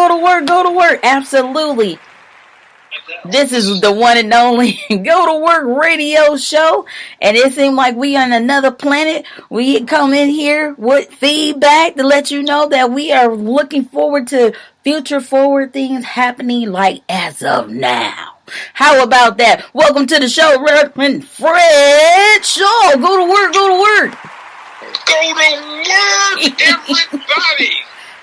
go to work, go to work. Absolutely. This is the one and only Go to Work radio show. And it seemed like we on another planet. We come in here with feedback to let you know that we are looking forward to future forward things happening like as of now. How about that? Welcome to the show, Reverend Fred Shaw. Go to work, go to work. Go to work, everybody.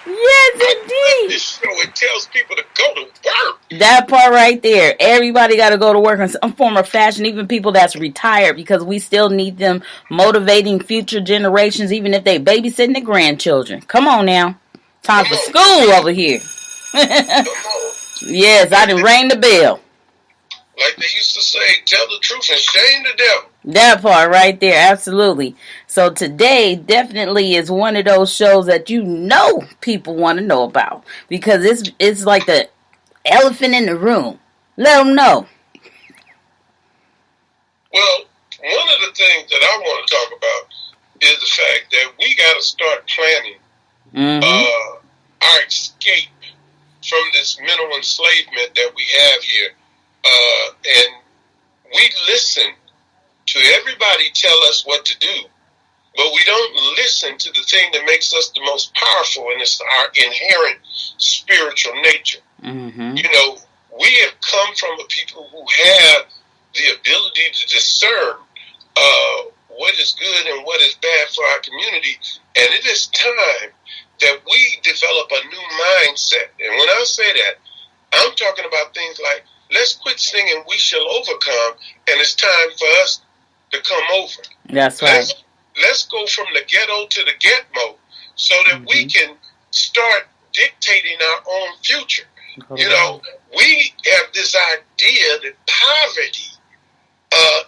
Yes, indeed. This show, it tells people to go to work. That part right there. Everybody got to go to work in some form of fashion, even people that's retired, because we still need them motivating future generations, even if they babysitting their grandchildren. Come on now. Time for school over here. Yes, I done rang the bell. Like they used to say, tell the truth and shame the devil. That part right there, absolutely. So today definitely is one of those shows that you know people want to know about, because it's like the elephant in the room. Let them know. Well, one of the things that I want to talk about is the fact that we got to start planning our escape from this mental enslavement that we have here. And we listen to everybody tell us what to do, but we don't listen to the thing that makes us the most powerful, and it's our inherent spiritual nature. Mm-hmm. You know, we have come from a people who have the ability to discern what is good and what is bad for our community, and it is time that we develop a new mindset. And when I say that, I'm talking about things like, let's quit singing "We Shall Overcome," and it's time for us to come over. That's right. Let's go from the ghetto to the get-mo so that we can start dictating our own future. You know, we have this idea that poverty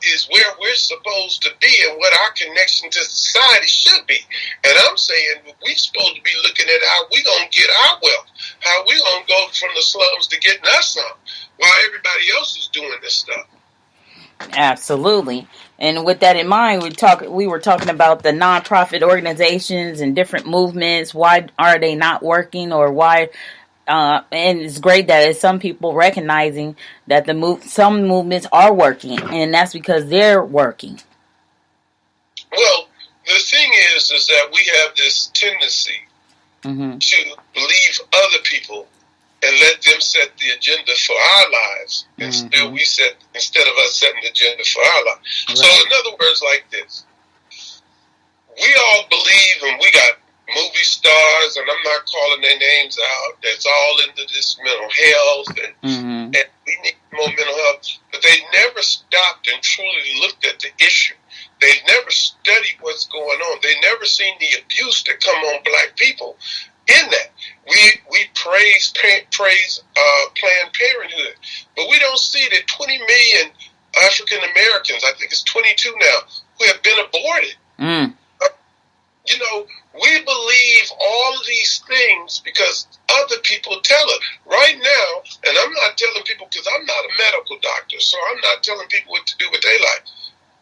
is where we're supposed to be and what our connection to society should be. And I'm saying we're supposed to be looking at how we going to get our wealth, how we going to go from the slums to getting us some, while everybody else is doing this stuff. Absolutely. And with that in mind, we were talking about the nonprofit organizations and different movements. Why are they not working, or why? And it's great that some people recognizing that some movements are working, and that's because they're working. Well, the thing is that we have this tendency to believe other people and let them set the agenda for our lives, instead of us setting the agenda for our lives. Right. So in other words, like this, we all believe, and we got movie stars, and I'm not calling their names out, that's all into this mental health, and we need more mental health, but they never stopped and truly looked at the issue. They've never studied what's going on. They've never seen the abuse that come on black people in that. We praise Planned Parenthood, but we don't see that 20 million African Americans, I think it's 22 now, who have been aborted. You know, we believe all of these things because other people tell us. Right now, and I'm not telling people because I'm not a medical doctor, so I'm not telling people what to do with their life.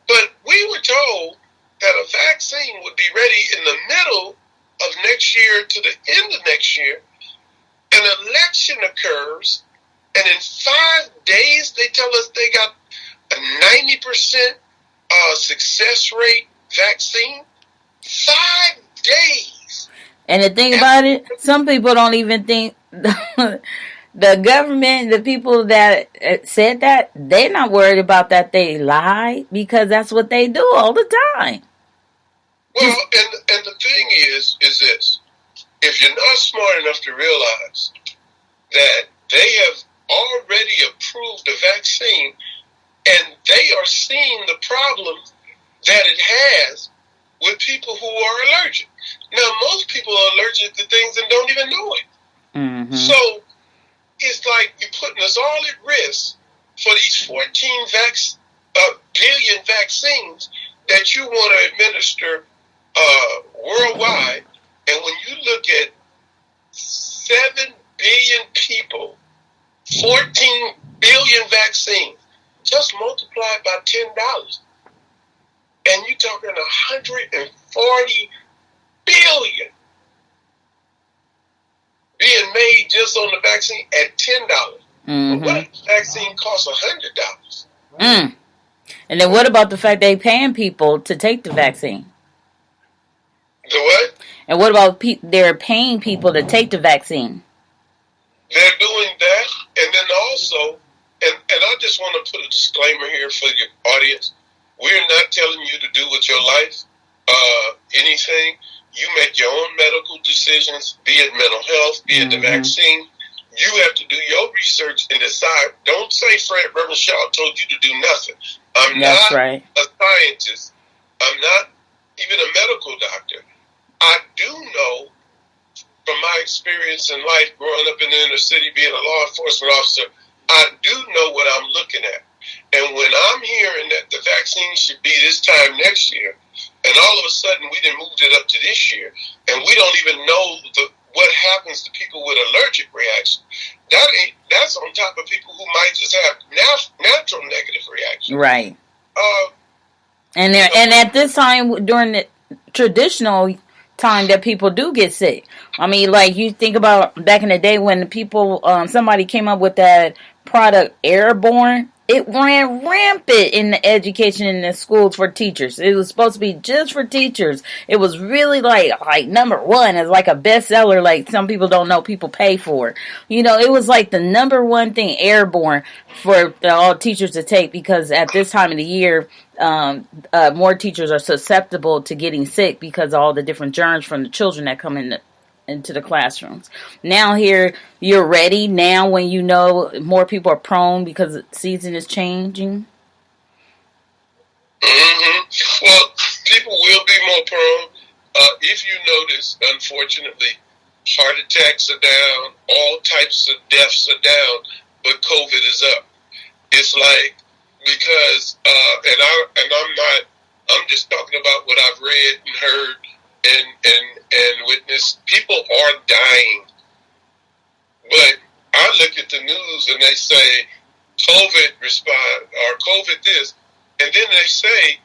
But we were told that a vaccine would be ready in the middle of next year to the end of next year. An election occurs, and in 5 days, they tell us they got a 90% success rate vaccine. 5 days. And the thing about it, some people don't even think the government, the people that said that, they're not worried about that they lie, because that's what they do all the time. Well, and the thing is this. If you're not smart enough to realize that they have already approved the vaccine and they are seeing the problem that it has with people who are allergic. Now, most people are allergic to things and don't even know it. So it's like you're putting us all at risk for these 14 billion vaccines that you want to administer worldwide. And when you look at 7 billion people, 14 billion vaccines, just multiply it by $10. And you're talking 140 billion. being made just on the vaccine at $10. But what if the vaccine costs $100? And then what about the fact they paying people to take the vaccine? The what? And what about they're paying people to take the vaccine? They're doing that, and then also, and I just want to put a disclaimer here for your audience. We're not telling you to do with your life anything. You make your own medical decisions, be it mental health, be it the vaccine. You have to do your research and decide. Don't say Fred Reverend Shaw told you to do nothing. I'm not a scientist. I'm not even a medical doctor. I do know from my experience in life growing up in the inner city, being a law enforcement officer, I do know what I'm looking at. And when I'm hearing that the vaccine should be this time next year, and all of a sudden we done moved it up to this year, and we don't even know what happens to people with allergic reaction. That's on top of people who might just have natural negative reaction. Right. And at this time, during the traditional time that people do get sick. I mean, like you think about back in the day when people, somebody came up with that product Airborne. It ran rampant in the education in the schools for teachers. It was supposed to be just for teachers. It was really like number one. It's like a bestseller. Like some people don't know, people pay for it. You know, it was like the number one thing, Airborne, for all teachers to take, because at this time of the year, more teachers are susceptible to getting sick because of all the different germs from the children that come into the classrooms. Now here, you're ready now when you know more people are prone because the season is changing. Well, people will be more prone. If you notice, unfortunately, heart attacks are down, all types of deaths are down, but COVID is up. It's like, because, I'm just talking about what I've read and heard and witnessed. People are dying. But I look at the news and they say COVID respond or COVID this, and then they say,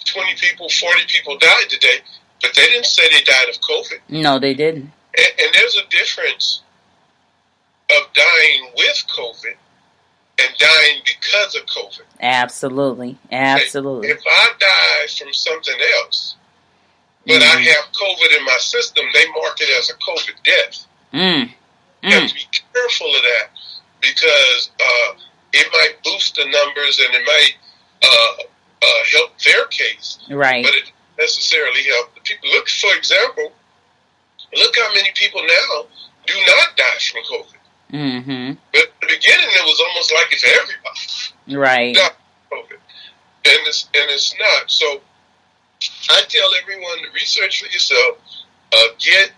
20 people, 40 people died today, but they didn't say they died of COVID. No, they didn't. And there's a difference of dying with COVID and dying because of COVID. Absolutely. Absolutely. If I die from something else, but I have COVID in my system, they mark it as a COVID death. You have to be careful of that, because it might boost the numbers and it might help their case. Right. But it doesn't necessarily help the people. Look, for example, look how many people now do not die from COVID. But at the beginning, it was almost like it's everybody died from COVID. And it's not. So I tell everyone to research for yourself, get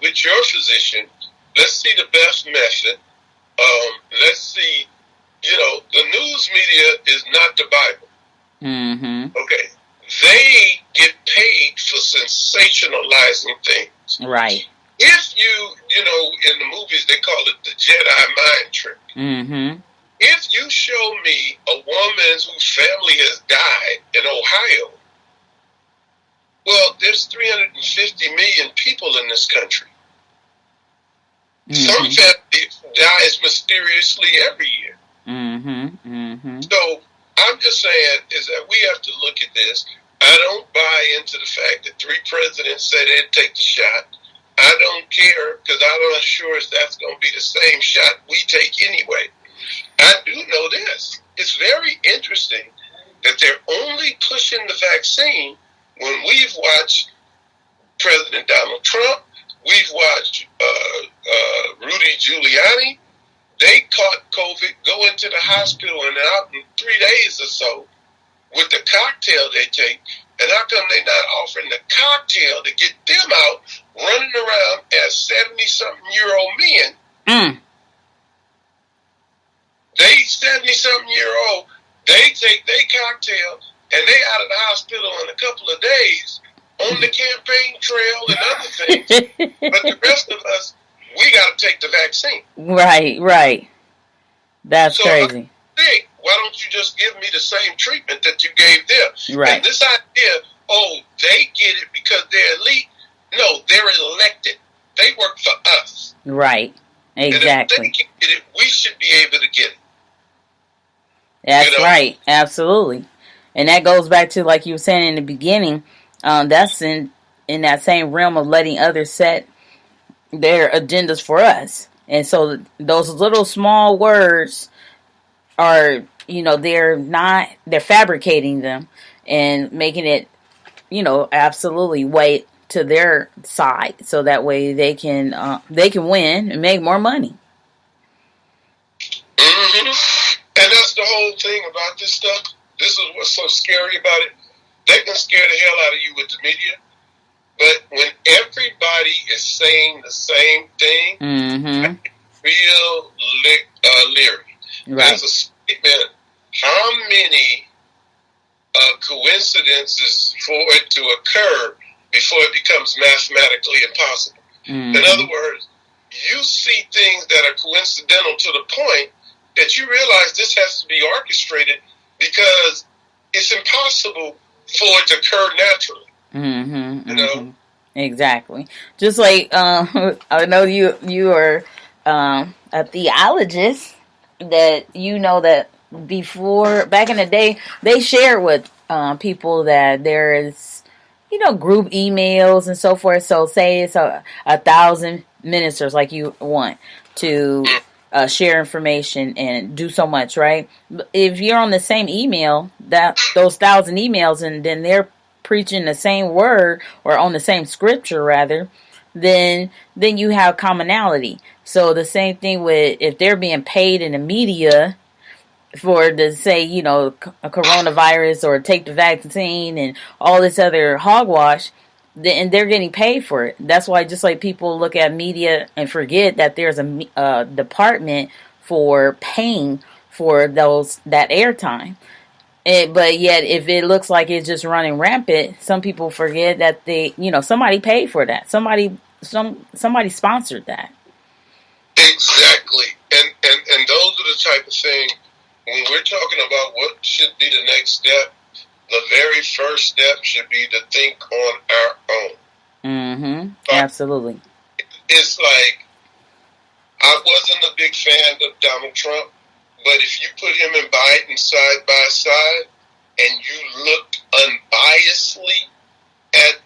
with your physician. Let's see the best method. Let's see, the news media is not the Bible. Okay. They get paid for sensationalizing things. Right. If in the movies, they call it the Jedi mind trick. If you show me a woman whose family has died in Ohio, well, there's 350 million people in this country. Some family dies mysteriously every year. So I'm just saying is that we have to look at this. I don't buy into the fact that 3 presidents said they'd take the shot. I don't care, because I'm not sure if that's going to be the same shot we take anyway. I do know this. It's very interesting that they're only pushing the vaccine when we've watched President Donald Trump, we've watched Rudy Giuliani. They caught COVID, go into the hospital, and out in 3 days or so with the cocktail they take. And how come they're not offering the cocktail to get them out running around as 70-something-year-old men? They 70-something-year-old, they take their cocktail, and they out of the hospital in a couple of days on the campaign trail and other things. But the rest of us, we got to take the vaccine. Right. That's crazy. Why don't you just give me the same treatment that you gave them? Right. And this idea, they get it because they're elite. No, they're elected. They work for us. Right. Exactly. And if they can get it, we should be able to get it. That's right. Absolutely. And that goes back to, like you were saying in the beginning, that's in that same realm of letting others set their agendas for us. And so those little small words are, they're fabricating them and making it, absolutely weight to their side, so that way they can win and make more money. Mm-hmm. And that's the whole thing about this stuff. This is what's so scary about it. They can scare the hell out of you with the media, but when everybody is saying the same thing, mm-hmm. real leery. Right. There's a statement: how many coincidences for it to occur before it becomes mathematically impossible? Mm-hmm. In other words, you see things that are coincidental to the point that you realize this has to be orchestrated, because it's impossible for it to occur naturally. Mm-hmm, you know? Mm-hmm. Exactly. Just like I know you are a theologist, that that before, back in the day, they shared with people that there is group emails and so forth. So say it's 1,000 ministers, like you want to share information and do so much, right? If you're on the same email, those 1,000 emails, and then they're preaching the same word, or on the same scripture rather, then you have commonality. So the same thing with, if they're being paid in the media for to say, a coronavirus or take the vaccine and all this other hogwash, and they're getting paid for it. That's why, just like people look at media and forget that there's a department for paying for that airtime. But yet, if it looks like it's just running rampant, some people forget that somebody paid for that. Somebody sponsored that. Exactly, and those are the type of thing. When we're talking about what should be the next step, the very first step should be to think on our own. Mm-hmm. Absolutely. It's like, I wasn't a big fan of Donald Trump, but if you put him and Biden side by side, and you looked unbiasedly at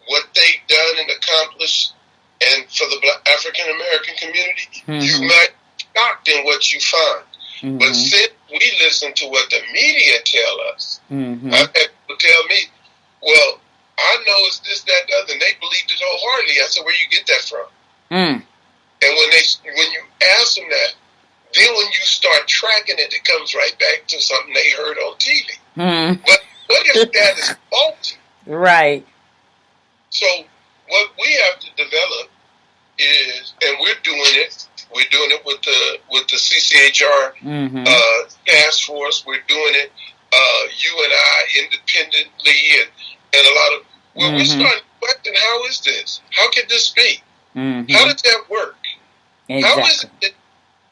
what they've done and accomplished, and for the Black African American community, mm-hmm. you might be shocked in what you find. Mm-hmm. But since we listen to what the media tell us, mm-hmm. I've had people tell me, well, I know it's this, that, the other, and they believed it wholeheartedly. I said, where you get that from? Mm. And when you ask them that, then when you start tracking it, it comes right back to something they heard on TV. Mm. But what if that is faulty? Right. So what we have to develop is, and we're doing it with the CCHR mm-hmm. Task Force. We're doing it, you and I, independently, and a lot of, when mm-hmm. we start questioning, how is this? How can this be? Mm-hmm. How does that work? Exactly. How is it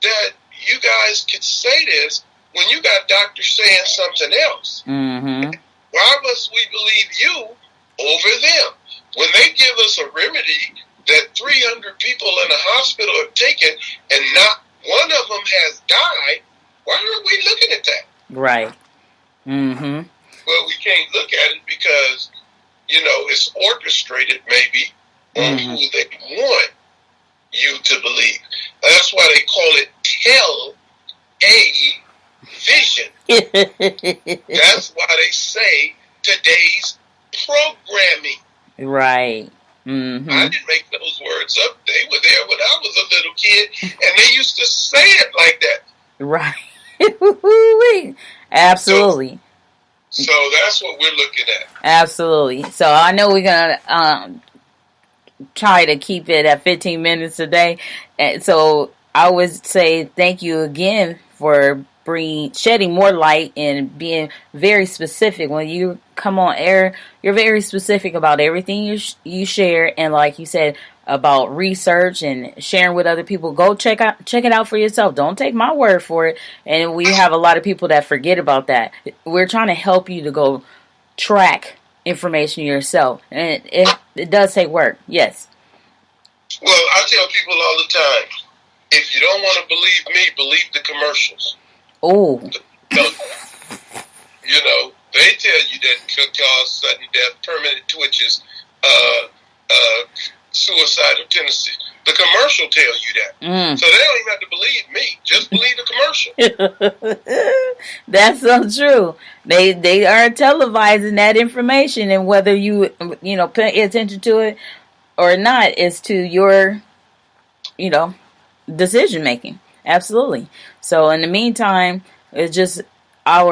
that you guys could say this when you got doctors saying something else? Mm-hmm. Why must we believe you over them? When they give us a remedy that 300 people in a hospital have taken and not one of them has died, why aren't we looking at that? Right. Mm-hmm. Well, we can't look at it because, it's orchestrated maybe on mm-hmm. who they want you to believe. That's why they call it television. That's why they say today's programming. Right. Mm-hmm. I didn't make those words up. They were there when I was a little kid, and they used to say it like that. Right. Absolutely. So that's what we're looking at. Absolutely. So I know we're going to try to keep it at 15 minutes a day. And so I would say thank you again for shedding more light and being very specific. When you come on air, you're very specific about everything you share, and like you said about research and sharing with other people. Go check it out for yourself. Don't take my word for it. And we have a lot of people that forget about that. We're trying to help you to go track information yourself, and it does take work. Yes. Well, I tell people all the time, if you don't want to believe me, believe the commercials. Oh. You know, they tell you that could cause sudden death, permanent twitches, suicidal tendencies. The commercial tell you that. So they don't even have to believe me. Just believe the commercial. That's so true. They are televising that information, and whether you pay attention to it or not is to your, decision making. Absolutely. So in the meantime, it's just I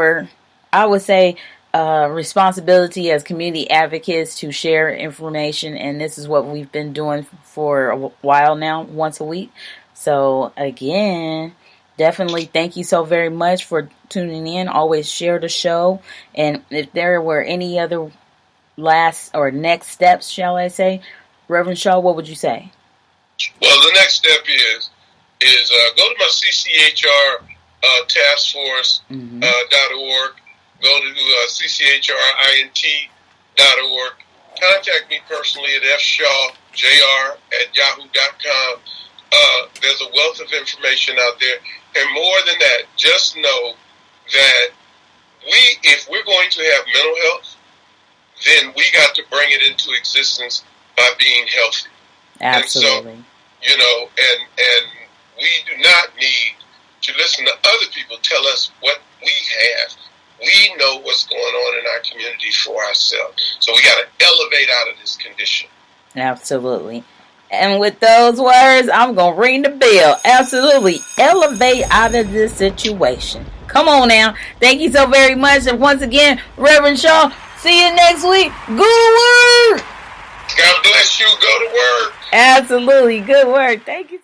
would say, responsibility as community advocates to share information, and this is what we've been doing for a while now, once a week. So again, definitely thank you so very much for tuning in. Always share the show, and if there were any other last or next steps, shall I say, Reverend Shaw, what would you say? Well, the next step is go to my CCHR task force .org. Go to cchrint.org. Contact me personally at fshawjr@yahoo.com. There's a wealth of information out there. And more than that, just know that if we're going to have mental health, then we got to bring it into existence by being healthy. Absolutely. And so, and we do not need to listen to other people tell us what we have. We know what's going on in our community for ourselves. So we got to elevate out of this condition. Absolutely. And with those words, I'm going to ring the bell. Absolutely. Elevate out of this situation. Come on now. Thank you so very much. And once again, Reverend Shaw, see you next week. Go to work. God bless you. Go to work. Absolutely. Good work. Thank you.